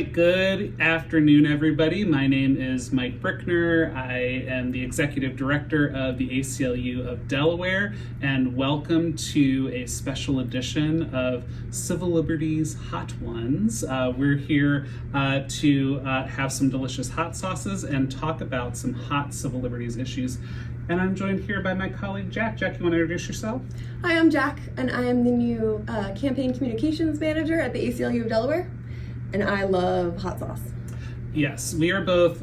Good afternoon, everybody. My name is Mike Brickner. I am the Executive Director of the ACLU of Delaware, and welcome to a special edition of Civil Liberties Hot Ones. We're here to have some delicious hot sauces and talk about some hot civil liberties issues. And I'm joined here by my colleague, Jack. Jack, you want to introduce yourself? Hi, I'm Jack, and I am the new Campaign Communications Manager at the ACLU of Delaware. And I love hot sauce. Yes, we are both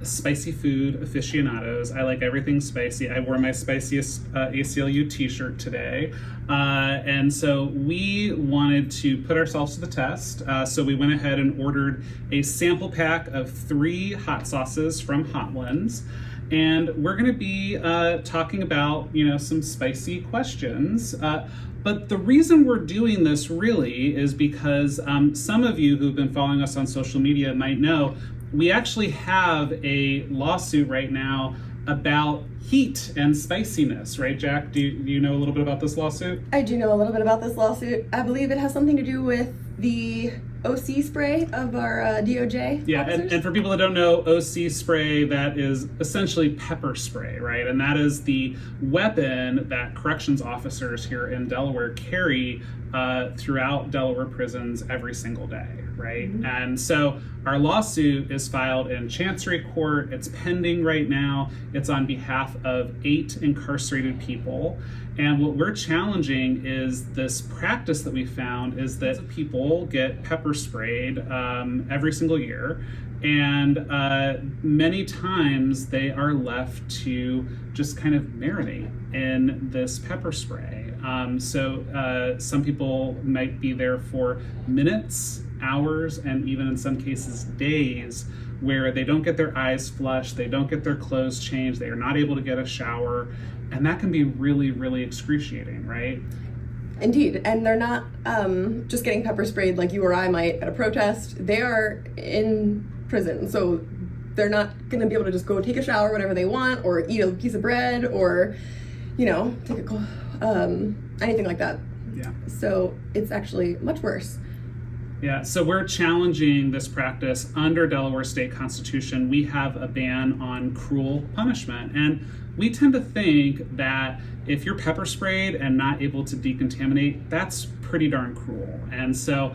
spicy food aficionados. I like everything spicy. I wore my spiciest ACLU t-shirt today. And so we wanted to put ourselves to the test. So we went ahead and ordered a sample pack of 3 hot sauces from Hot Ones. And we're going to be talking about, some spicy questions. But the reason we're doing this really is because some of you who've been following us on social media might know we actually have a lawsuit right now about heat and spiciness, right, Jack? Do you know a little bit about this lawsuit? I do know a little bit about this lawsuit. I believe it has something to do with the OC spray of our DOJ. Yeah, and for people that don't know, OC spray, that is essentially pepper spray, right? And that is the weapon that corrections officers here in Delaware carry throughout Delaware prisons every single day, right? Mm-hmm. And so our lawsuit is filed in Chancery Court. It's pending right now. It's on behalf of 8 incarcerated people. And what we're challenging is this practice that we found is that people get pepper sprayed every single year. And many times they are left to just kind of marinate in this pepper spray. So some people might be there for minutes, hours, and even in some cases days, where they don't get their eyes flushed, they don't get their clothes changed, they are not able to get a shower, and that can be really, really excruciating, right? Indeed, and they're not just getting pepper sprayed like you or I might at a protest. They are in prison, so they're not going to be able to just go take a shower whenever they want, or eat a piece of bread, or take anything like that. Yeah. So it's actually much worse. Yeah, so we're challenging this practice under Delaware State Constitution. We have a ban on cruel punishment, and we tend to think that if you're pepper sprayed and not able to decontaminate, that's pretty darn cruel. And so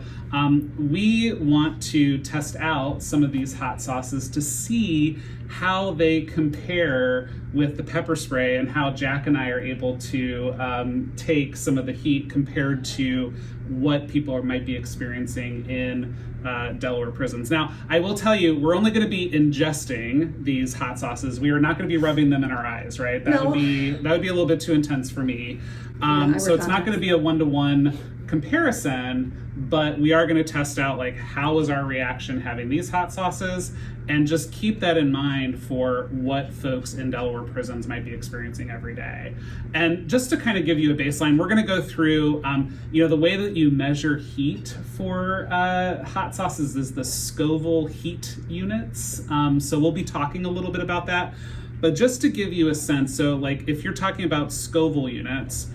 we want to test out some of these hot sauces to see how they compare with the pepper spray and how Jack and I are able to take some of the heat compared to what people might be experiencing in Delaware prisons. Now, I will tell you, we're only going to be ingesting these hot sauces. We are not going to be rubbing them in our eyes, right? That would be a little bit too intense for me. So it's not going to be a one-to-one comparison, but we are going to test out how is our reaction having these hot sauces, and just keep that in mind for what folks in Delaware prisons might be experiencing every day. And just to kind of give you a baseline, we're going to go through, the way that you measure heat for hot sauces is the Scoville heat units. So we'll be talking a little bit about that. But just to give you a sense, so if you're talking about Scoville units,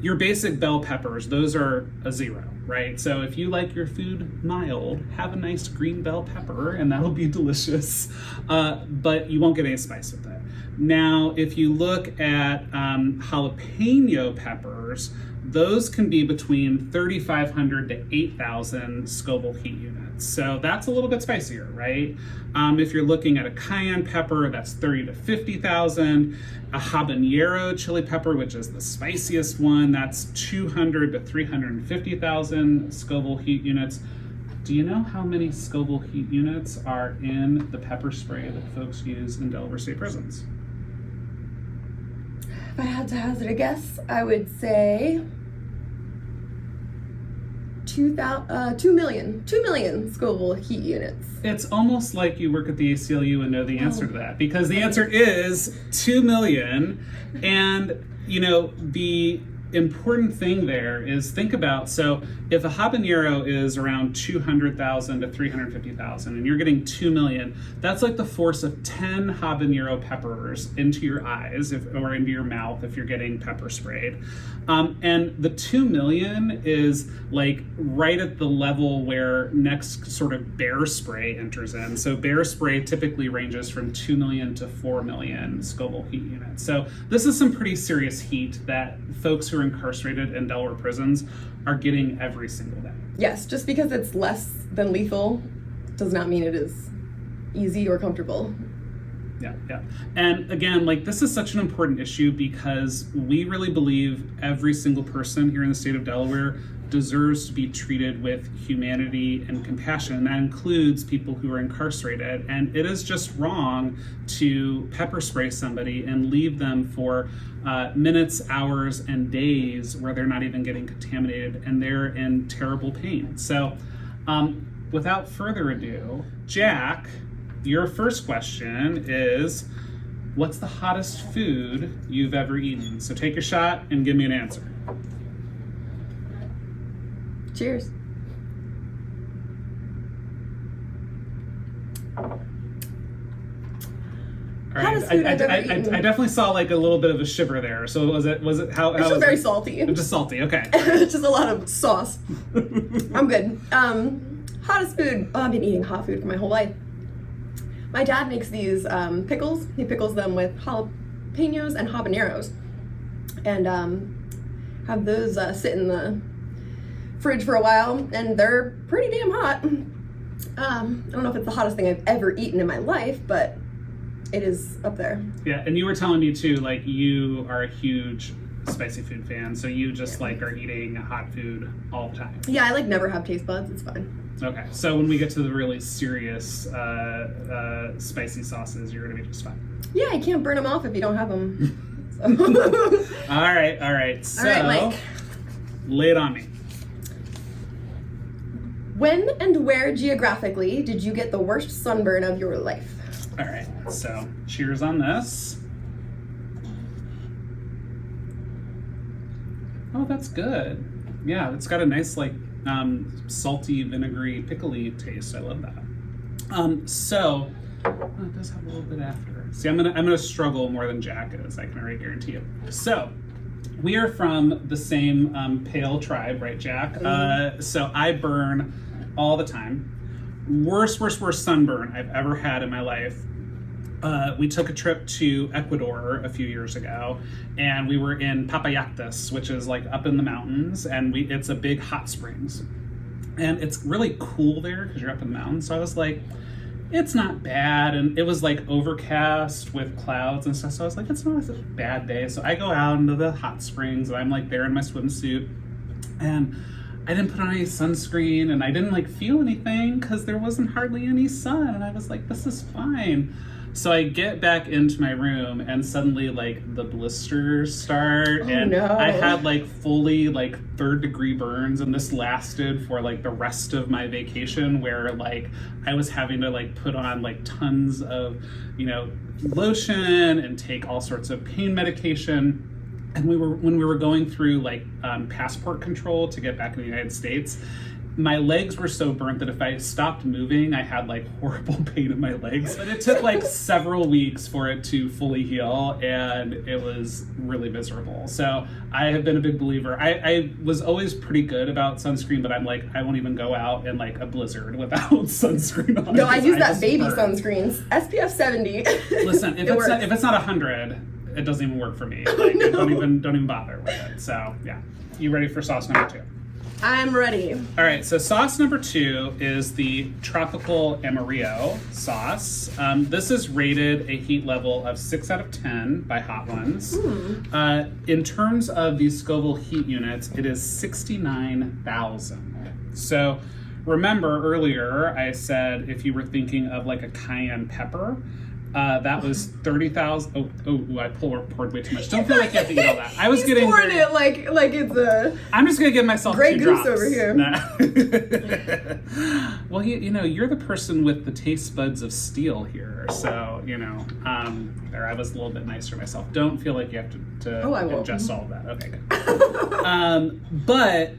your basic bell peppers, those are a 0, right? So if you like your food mild, have a nice green bell pepper and that'll be delicious, but you won't get any spice with it. Now, if you look at jalapeno peppers, those can be between 3,500 to 8,000 Scoville heat units. So that's a little bit spicier, right? If you're looking at a cayenne pepper, that's 30 to 50,000. A habanero chili pepper, which is the spiciest one, that's 200 to 350,000 Scoville heat units. Do you know how many Scoville heat units are in the pepper spray that folks use in Delaware State prisons? If I had to hazard a guess, I would say 2 million Scoville heat units. It's almost like you work at the ACLU and know the answer to that, because the answer is 2 million. And, the important thing there is think about, so if a habanero is around 200,000 to 350,000 and you're getting 2 million, that's like the force of 10 habanero peppers into your eyes or into your mouth if you're getting pepper sprayed. And the 2 million is like right at the level where next sort of bear spray enters in. So bear spray typically ranges from 2 million to 4 million Scoville heat units. So this is some pretty serious heat that folks who are incarcerated in Delaware prisons are getting every single day. Yes, just because it's less than lethal does not mean it is easy or comfortable. Yeah. And again, like this is such an important issue because we really believe every single person here in the state of Delaware deserves to be treated with humanity and compassion. And that includes people who are incarcerated. And it is just wrong to pepper spray somebody and leave them for minutes, hours, and days where they're not even getting contaminated and they're in terrible pain. So without further ado, Jack, your first question is, what's the hottest food you've ever eaten? So take your shot and give me an answer. Cheers. All right, I definitely saw like a little bit of a shiver there. So was it how It's was just very it? salty. Just salty, okay. Just a lot of sauce. I'm good. Hottest food. Oh, I've been eating hot food for my whole life. My dad makes these pickles. He pickles them with jalapenos and habaneros, and have those sit in the fridge for a while, and they're pretty damn hot. I don't know if it's the hottest thing I've ever eaten in my life, but it is up there. Yeah, and you were telling me too, like you are a huge spicy food fan, so you just like are eating hot food all the time. Yeah, I like never have taste buds. It's fine. Okay, so when we get to the really serious spicy sauces, you're gonna be just fine. Yeah, you can't burn them off if you don't have them. So. All right. So, all right, Mike. Lay it on me. When and where geographically did you get the worst sunburn of your life? All right, so cheers on this. Oh, that's good. Yeah, it's got a nice like salty, vinegary, pickly taste. I love that. So it does have a little bit after. See, I'm gonna struggle more than Jack is. I can already guarantee you. So we are from the same pale tribe, right, Jack? So I burn all the time. Worst sunburn I've ever had in my life. We took a trip to Ecuador a few years ago, and we were in Papayactas, which is like up in the mountains, and it's a big hot springs. And it's really cool there because you're up in the mountains. So I was like, it's not bad. And it was like overcast with clouds and stuff. So I was like, it's not a bad day. So I go out into the hot springs, and I'm like there in my swimsuit, and I didn't put on any sunscreen, and I didn't like feel anything because there wasn't hardly any sun. And I was like, this is fine. So I get back into my room, and suddenly like the blisters start, and no. I had like fully like 3rd-degree burns, and this lasted for like the rest of my vacation, where like I was having to like put on like tons of, lotion and take all sorts of pain medication. And when we were going through like passport control to get back in the United States, my legs were so burnt that if I stopped moving, I had like horrible pain in my legs. But it took like several weeks for it to fully heal, and it was really miserable. So I have been a big believer. I was always pretty good about sunscreen, but I'm like, I won't even go out in like a blizzard without sunscreen on. No, I use that baby sunscreens, SPF 70. Listen, if it's not 100, it doesn't even work for me. Like, no. don't even bother with it. So yeah, you ready for sauce number 2? I'm ready. All right, so sauce number 2 is the Tropical Amarillo sauce. This is rated a heat level of 6 out of 10 by Hot Ones. In terms of these Scoville heat units, it is 69,000. So remember earlier I said if you were thinking of like a cayenne pepper, That was 30,000. Oh, I poured way too much. Don't feel like you have to eat all that. I was He's getting pouring it like it's a I'm just gonna give myself Grey 2 Goose drops over here. Nah. Well, you know, you're the person with the taste buds of steel here, so you know. There, I was a little bit nicer myself. Don't feel like you have to I won't. ingest all of that. Okay, good. But.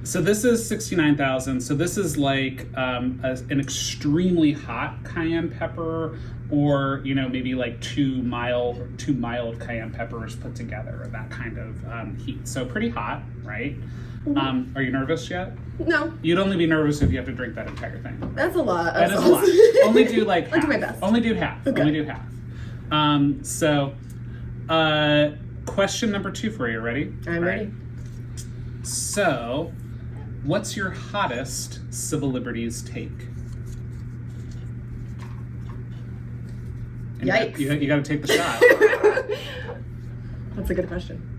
So this is 69,000. So this is like an extremely hot cayenne pepper, or you know, maybe like two mild cayenne peppers put together, that kind of heat. So pretty hot, right? Are you nervous yet? No. You'd only be nervous if you have to drink that entire thing. That's a lot. That is a lot. Only do like half. I'll do my best. Only do half. Okay. Only do half. Question number 2 for you. Ready? I'm ready. So, what's your hottest civil liberties take? And Yikes. You got to take the shot. That's a good question.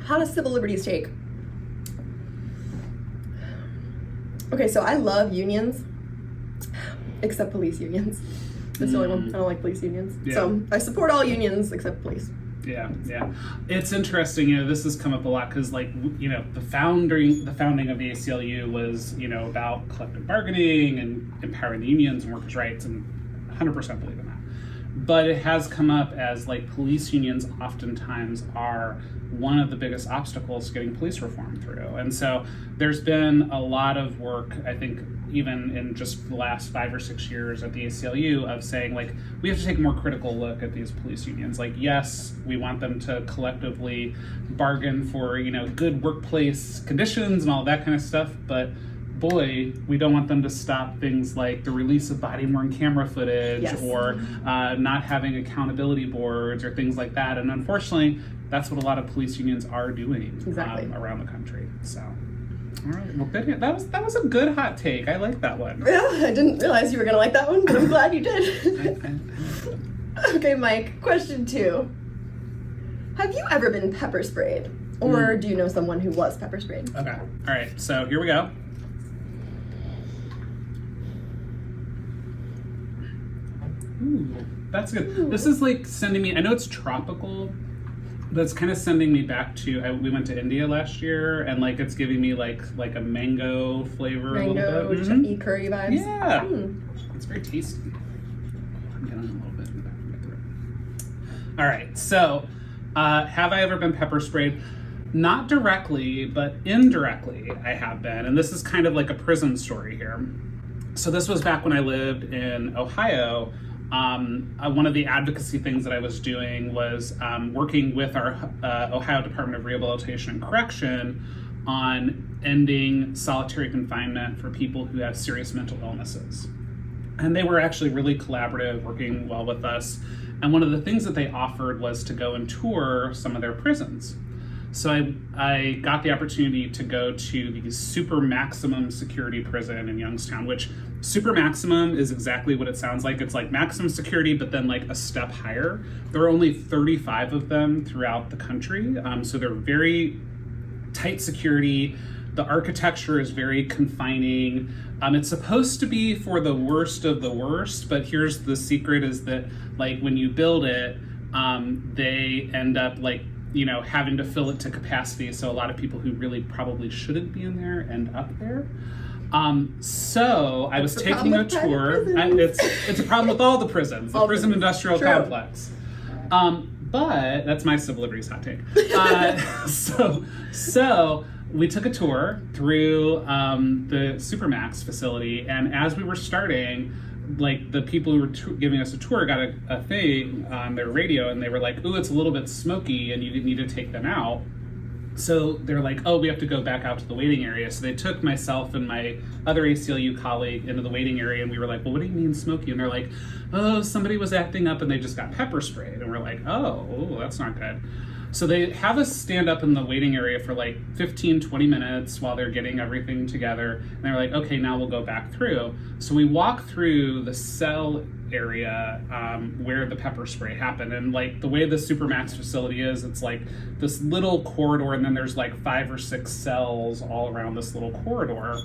How does civil liberties take? Okay, so I love unions, except police unions. That's the only one. I don't like police unions. Yeah. So I support all unions except police. Yeah. It's interesting, you know, this has come up a lot because, like, you know, the founding of the ACLU was, you know, about collective bargaining and empowering the unions and workers' rights, and 100% believe in that. But it has come up as, like, police unions oftentimes are one of the biggest obstacles to getting police reform through. And so there's been a lot of work, I think, even in just the last 5 or 6 years at the ACLU, of saying, like, we have to take a more critical look at these police unions. Like, yes, we want them to collectively bargain for, you know, good workplace conditions and all that kind of stuff, but boy, we don't want them to stop things like the release of body-worn camera footage, yes, or not having accountability boards or things like that. And unfortunately, that's what a lot of police unions are doing around the country. So, all right, well, good. That was a good hot take. I like that one. Yeah, I didn't realize you were gonna like that one, but I'm glad you did. Okay, Mike. Question 2: have you ever been pepper sprayed, or do you know someone who was pepper sprayed? Okay. All right. So here we go. Ooh, that's good. Ooh. This is like sending me, I know it's tropical, but it's kind of sending me back to, we went to India last year, and like it's giving me like a mango flavor. Mango, chutney curry vibes. Yeah. It's very tasty. I'm getting a little bit in the back of my throat. All right, so have I ever been pepper sprayed? Not directly, but indirectly I have been. And this is kind of like a prison story here. So this was back when I lived in Ohio. One of the advocacy things that I was doing was working with our Ohio Department of Rehabilitation and Correction on ending solitary confinement for people who have serious mental illnesses. And they were actually really collaborative, working well with us. And one of the things that they offered was to go and tour some of their prisons. So I got the opportunity to go to the super maximum security prison in Youngstown, which super maximum is exactly what it sounds like. It's like maximum security, but then like a step higher. There are only 35 of them throughout the country. So they're very tight security. The architecture is very confining. It's supposed to be for the worst of the worst, but here's the secret, is that like when you build it, they end up like, you know, having to fill it to capacity. So a lot of people who really probably shouldn't be in there end up there. So I was taking a tour. It's a problem with all the prisons, the prison industrial complex. But that's my civil liberties hot take. So we took a tour through the Supermax facility, and as we were starting, like the people who were giving us a tour got a thing on their radio, and they were like, "Ooh, it's a little bit smoky, and you need to take them out." So they're like, "Oh, we have to go back out to the waiting area." So they took myself and my other ACLU colleague into the waiting area, and we were like, "Well, what do you mean smoky?" And they're like, "Oh, somebody was acting up and they just got pepper sprayed." And we're like, "Oh, that's not good." So they have us stand up in the waiting area for like 15, 20 minutes while they're getting everything together. And they're like, "Okay, now we'll go back through." So we walk through the cell area where the pepper spray happened. And like the way the Supermax facility is, it's like this little corridor, and then there's like 5 or 6 cells all around this little corridor.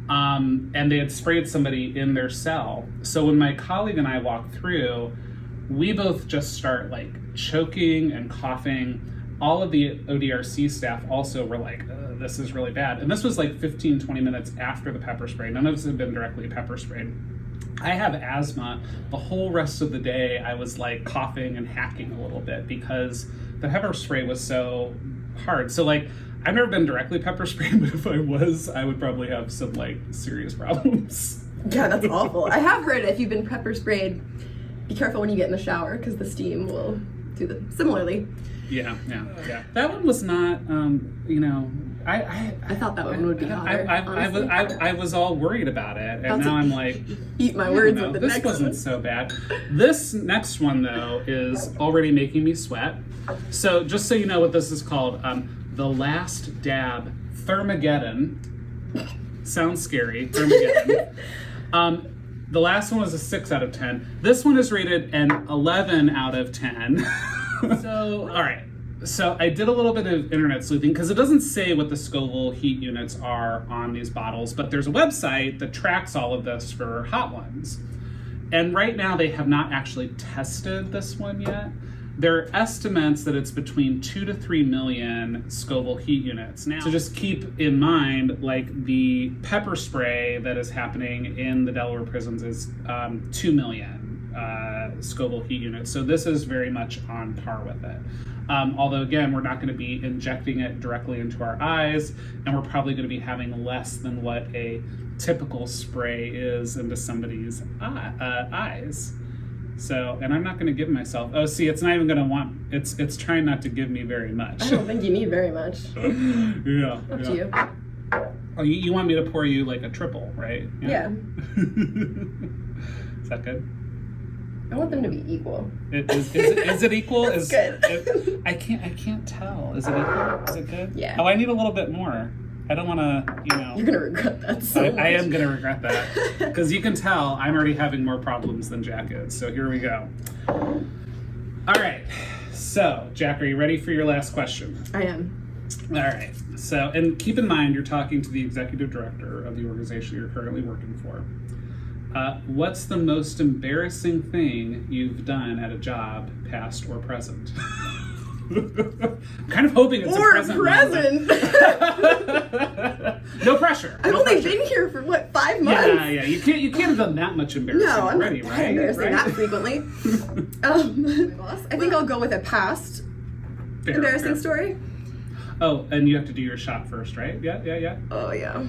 And they had sprayed somebody in their cell. So when my colleague and I walked through, we both just start like choking and coughing. All of the ODRC staff also were like, this is really bad. And this was like 15, 20 minutes after the pepper spray. None of us had been directly pepper sprayed. I have asthma. The whole rest of the day, I was like coughing and hacking a little bit because the pepper spray was so hard. So like, I've never been directly pepper sprayed, but if I was, I would probably have some like serious problems. Yeah, that's awful. I have heard if you've been pepper sprayed, be careful when you get in the shower because the steam will do the similarly. Yeah. That one was not, I thought that one would be hotter. I was all worried about it, and now I'm like, eat my words with the this next wasn't one. so bad. This next one though is already making me sweat. So just so you know what this is called, the Last Dab Thermageddon. Sounds scary. Thermageddon. The last one was a 6 out of 10. This one is rated an 11 out of 10. So, all right. So I did a little bit of internet sleuthing because it doesn't say what the Scoville heat units are on these bottles, but there's a website that tracks all of this for hot ones. And right now they have not actually tested this one yet. There are estimates that it's between 2 to 3 million Scoville heat units. Now, so just keep in mind, like the pepper spray that is happening in the Delaware prisons is 2 million Scoville heat units. So this is very much on par with it. Although again, we're not going to be injecting it directly into our eyes, and we're probably going to be having less than what a typical spray is into somebody's eyes. So, and I'm not going to give myself, oh, see, it's not even going to want, it's trying not to give me very much. I don't think you need very much. Yeah. Up to you. Oh, you want me to pour you like a triple, right? Yeah. Is that good? I want them to be equal. Is it equal? It's good. I can't tell. Is it equal? Is it good? Yeah. Oh, I need a little bit more. I don't want to, You're going to regret that so much. I am going to regret that. Because you can tell I'm already having more problems than Jack is. So here we go. All right. So, Jack, are you ready for your last question? I am. All right. So, and keep in mind, you're talking to the executive director of the organization you're currently working for. What's the most embarrassing thing you've done at a job, past or present? I'm kind of hoping it's or a present. No pressure. I've only been here for 5 months? Yeah. You can't have done that much embarrassing No, I'm already, not right? embarrassing that frequently. I think I'll go with a past embarrassing story. Oh, and you have to do your shot first, right? Yeah. Oh yeah.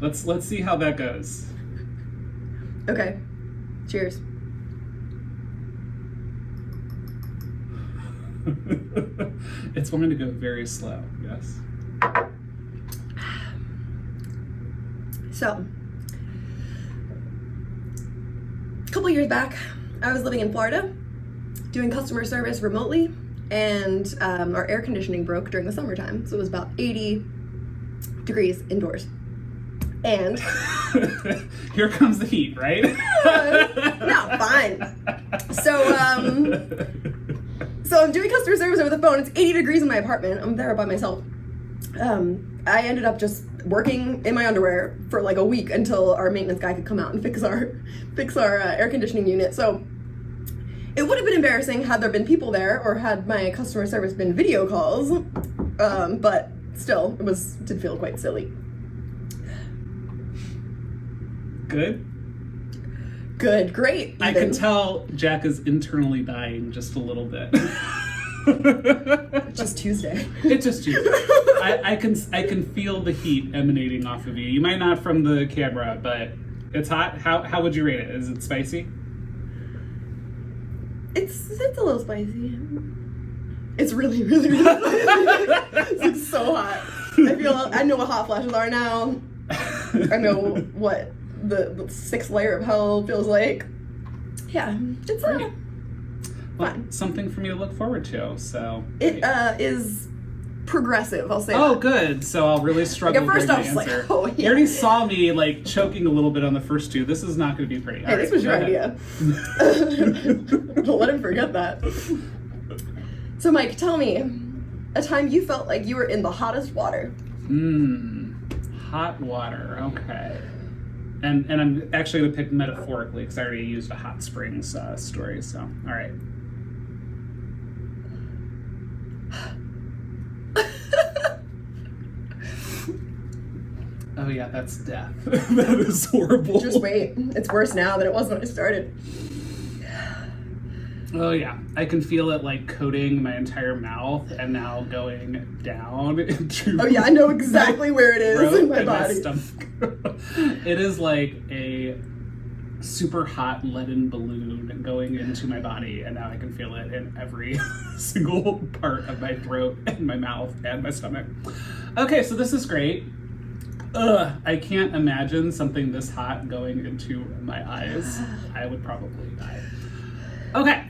Let's see how that goes. Okay. Cheers. It's going to go very slow, yes. So, a couple years back, I was living in Florida, doing customer service remotely, and our air conditioning broke during the summertime, so it was about 80 degrees indoors. And here comes the heat, right? No, fine. So I'm doing customer service over the phone. It's 80 degrees in my apartment. I'm there by myself. I ended up just working in my underwear for like a week until our maintenance guy could come out and fix our air conditioning unit. So it would have been embarrassing had there been people there or had my customer service been video calls. But still, did feel quite silly. Good, great. Even. I can tell Jack is internally dying just a little bit. It's just Tuesday. It's just Tuesday. I can feel the heat emanating off of you. You might not from the camera, but it's hot. How would you rate it? Is it spicy? It's a little spicy. It's really, really, really spicy. It's like so hot. I know what hot flashes are now. I know what the 6th layer of hell feels like. Yeah, it's Well, fun. Something for me to look forward to. So it is progressive. I'll say. Oh, that. Good. So I'll really struggle. Like at first, I was answer. like, "Oh yeah." You already saw me like choking a little bit on the first two. This is not going to be pretty. Hey, this was your idea. Don't let him forget that. So, Mike, tell me a time you felt like you were in the hottest water. Hot water. Okay. And I'm actually going to pick metaphorically because I already used a hot springs story. So, all right. Oh yeah, that's death. That is horrible. Just wait. It's worse now than it was when I started. Oh yeah, I can feel it like coating my entire mouth and now going down into. Oh yeah, I know exactly where it is in my body. Stomach. It is like a super hot leaden balloon going into my body, and now I can feel it in every single part of my throat and my mouth and my stomach. Okay, so this is great. I can't imagine something this hot going into my eyes. I would probably die. Okay.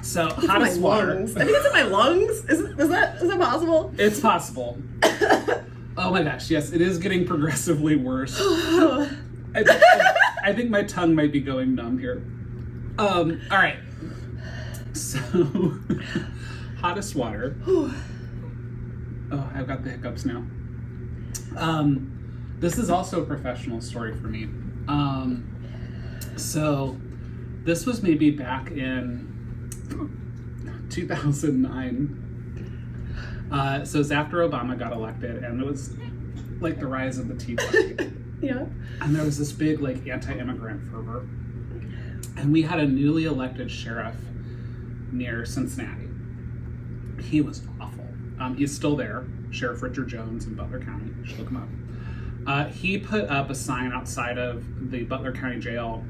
So hottest water. Lungs. I think it's in my lungs. Is that possible? It's possible. Oh my gosh, yes, it is getting progressively worse. I think my tongue might be going numb here. All right. So hottest water. Oh, I've got the hiccups now. This is also a professional story for me. So this was maybe back in 2009. So it was after Obama got elected, and it was like the rise of the Tea Party. Yeah. And there was this big like anti-immigrant fervor. And we had a newly elected sheriff near Cincinnati. He was awful. He's still there, Sheriff Richard Jones in Butler County. You should look him up. He put up a sign outside of the Butler County Jail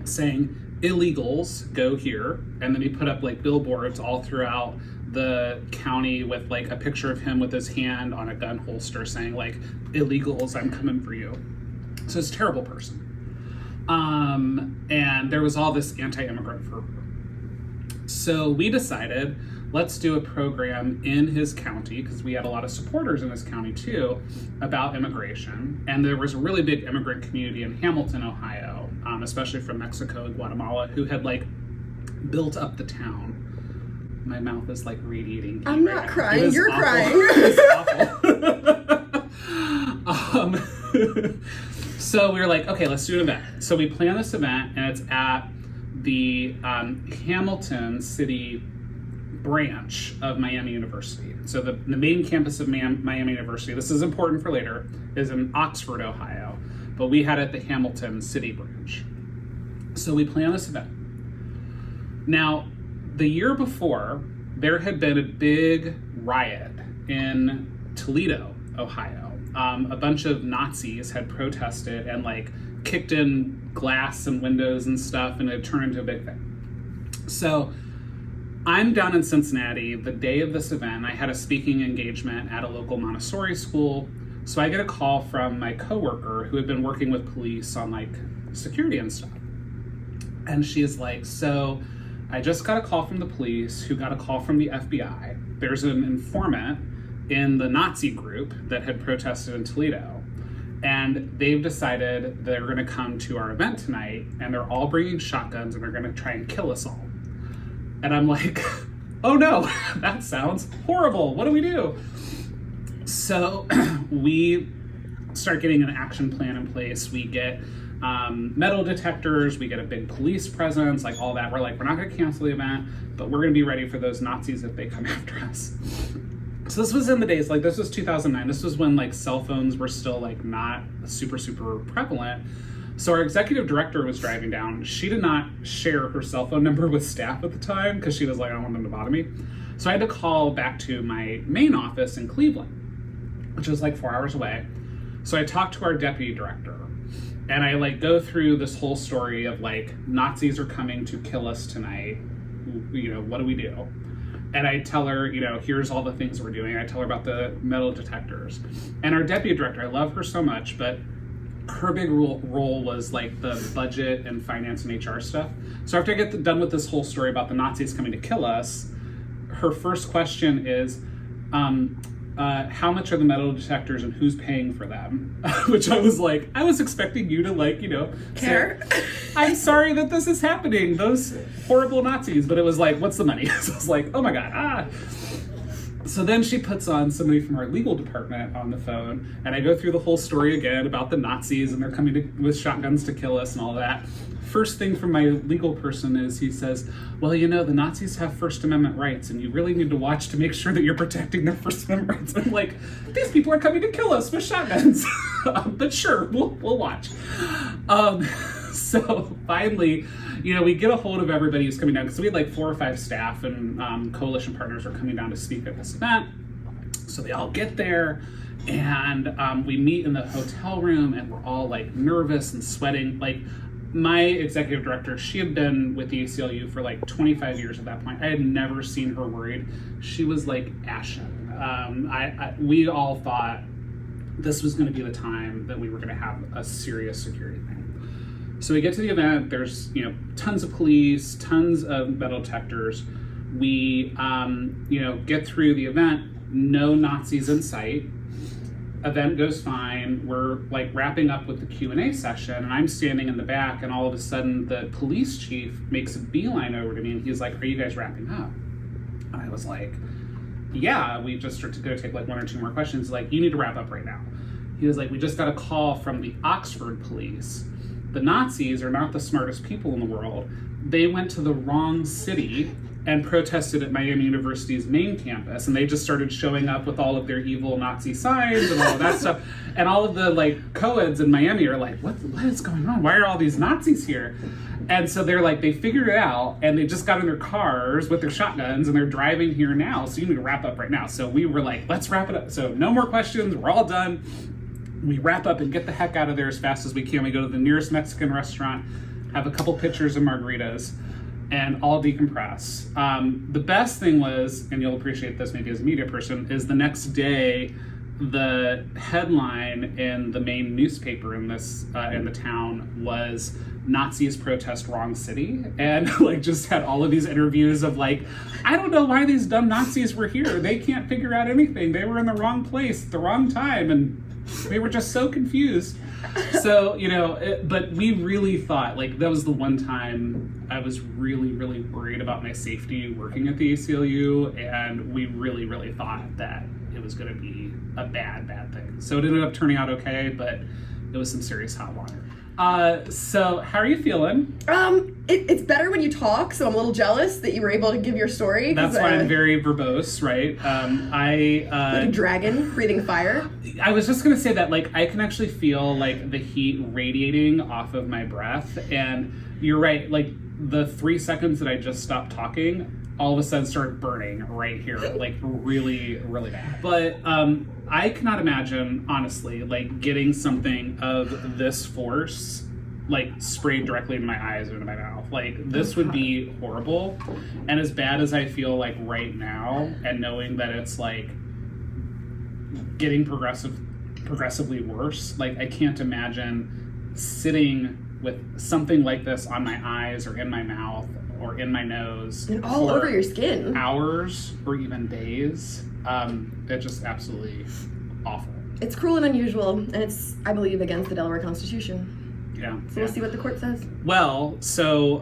saying, "Illegals, go here." And then he put up like billboards all throughout the county with like a picture of him with his hand on a gun holster saying like, "Illegals, I'm coming for you." So it's a terrible person. And there was all this anti-immigrant fervor. So we decided, let's do a program in his county, because we had a lot of supporters in his county too, about immigration. And there was a really big immigrant community in Hamilton, Ohio, especially from Mexico and Guatemala, who had like built up the town. My mouth is like radiating. I'm not crying, you're awful. crying. It's awful. So we were like, okay, let's do an event. So we plan this event, and it's at the Hamilton City branch of Miami University. So the main campus of Miami University, this is important for later, is in Oxford, Ohio. But we had it at the Hamilton City branch. So we planned this event. Now, the year before, there had been a big riot in Toledo, Ohio. A bunch of Nazis had protested and like kicked in glass and windows and stuff, and it turned into a big thing. So I'm down in Cincinnati the day of this event. I had a speaking engagement at a local Montessori school. So I get a call from my coworker who had been working with police on like security and stuff. And she is like, "So I just got a call from the police who got a call from the FBI. There's an informant in the Nazi group that had protested in Toledo. And they've decided they're going to come to our event tonight, and they're all bringing shotguns, and they're going to try and kill us all." And I'm like, oh no, that sounds horrible. What do we do? So we start getting an action plan in place. We get metal detectors, we get a big police presence, like all that. We're like, we're not going to cancel the event, but we're going to be ready for those Nazis if they come after us. So this was in the days, like this was 2009. This was when like cell phones were still like not super prevalent. So our executive director was driving down. She did not share her cell phone number with staff at the time because she was like, I don't want them to bother me. So I had to call back to my main office in Cleveland, which was like 4 hours away. So I talked to our deputy director, and I like go through this whole story of like, Nazis are coming to kill us tonight. You know, what do we do? And I tell her, you know, here's all the things we're doing. I tell her about the metal detectors. And our deputy director, I love her so much, but her big role was like the budget and finance and HR stuff. So after I get done with this whole story about the Nazis coming to kill us, her first question is, how much are the metal detectors and who's paying for them? Which I was like, I was expecting you to like, you know, care. Say, I'm sorry that this is happening, those horrible Nazis. But it was like, what's the money? So I was like, oh my God, So then she puts on somebody from our legal department on the phone, and I go through the whole story again about the Nazis and they're coming with shotguns to kill us and all that. First thing from my legal person is he says, well, the Nazis have First Amendment rights and you really need to watch to make sure that you're protecting their First Amendment rights. I'm like, these people are coming to kill us with shotguns. But sure, we'll watch. So finally, we get a hold of everybody who's coming down, because we had like 4 or 5 staff and coalition partners are coming down to speak at this event. So they all get there, and we meet in the hotel room, and we're all like nervous and sweating. Like, my executive director, she had been with the ACLU for like 25 years at that point. I had never seen her worried. She was like ashen. We all thought this was going to be the time that we were going to have a serious security thing. So we get to the event, there's, tons of police, tons of metal detectors. We, get through the event, no Nazis in sight. Event goes fine. We're like wrapping up with the Q&A session, and I'm standing in the back, and all of a sudden the police chief makes a beeline over to me, and he's like, are you guys wrapping up? And I was like, yeah, we just are going to take like 1 or 2 more questions. Like, you need to wrap up right now. He was like, we just got a call from the Oxford police. The Nazis are not the smartest people in the world. They went to the wrong city and protested at Miami University's main campus, and they just started showing up with all of their evil Nazi signs and all of that stuff. And all of the like co-eds in Miami are like, what is going on? Why are all these Nazis here? And so they're like, they figured it out, and they just got in their cars with their shotguns, and they're driving here now, so you need to wrap up right now. So we were like, let's wrap it up. So no more questions, we're all done. We wrap up and get the heck out of there as fast as we can. We go to the nearest Mexican restaurant, have a couple pitchers of margaritas, and all decompress. The best thing was, and you'll appreciate this maybe as a media person, is the next day, the headline in the main newspaper in the town was Nazis protest wrong city, and like just had all of these interviews of like, I don't know why these dumb Nazis were here. They can't figure out anything. They were in the wrong place at the wrong time, and they were just so confused. So, but we really thought, like, that was the one time I was really, really worried about my safety working at the ACLU, and we really, really thought that it was going to be a bad thing. So it ended up turning out okay, but it was some serious hot water. So how are you feeling? It's better when you talk, so I'm a little jealous that you were able to give your story. That's why I'm very verbose, right? Like a dragon breathing fire. I was just gonna say that, like, I can actually feel like the heat radiating off of my breath, and you're right, like the 3 seconds that I just stopped talking, all of a sudden started burning right here, like really, really bad. But I cannot imagine, honestly, like getting something of this force like sprayed directly in my eyes or into my mouth. Like, this would be horrible. And as bad as I feel like right now, and knowing that it's like getting progressively worse, like I can't imagine sitting with something like this on my eyes or in my mouth or in my nose and all over your skin, hours or even days. It's just absolutely awful. It's cruel and unusual, and it's, I believe, against the Delaware Constitution. Yeah. So we'll see what the court says. Well, so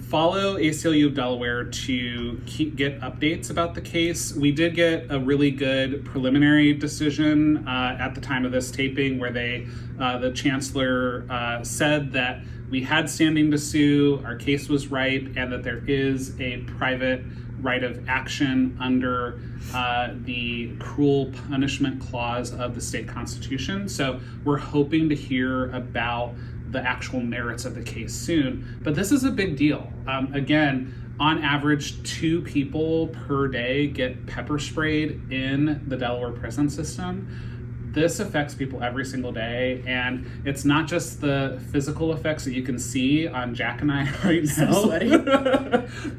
follow ACLU of Delaware to get updates about the case. We did get a really good preliminary decision at the time of this taping, where the chancellor said that we had standing to sue, our case was ripe, and that there is a private right of action under the cruel punishment clause of the state constitution. So we're hoping to hear about the actual merits of the case soon. But this is a big deal. Again, on average, 2 people per day get pepper sprayed in the Delaware prison system. This affects people every single day, and it's not just the physical effects that you can see on Jack and I right now. So sweaty.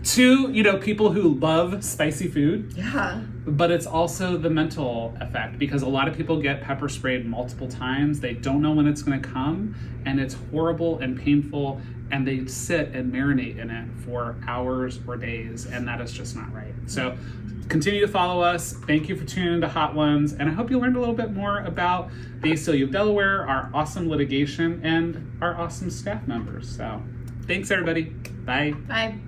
To, people who love spicy food. Yeah. But it's also the mental effect, because a lot of people get pepper sprayed multiple times. They don't know when it's going to come, and it's horrible and painful, and they sit and marinate in it for hours or days, and that is just not right. So continue to follow us. Thank you for tuning into Hot Ones, and I hope you learned a little bit more about the ACLU of Delaware, our awesome litigation, and our awesome staff members. So thanks, everybody. Bye. Bye.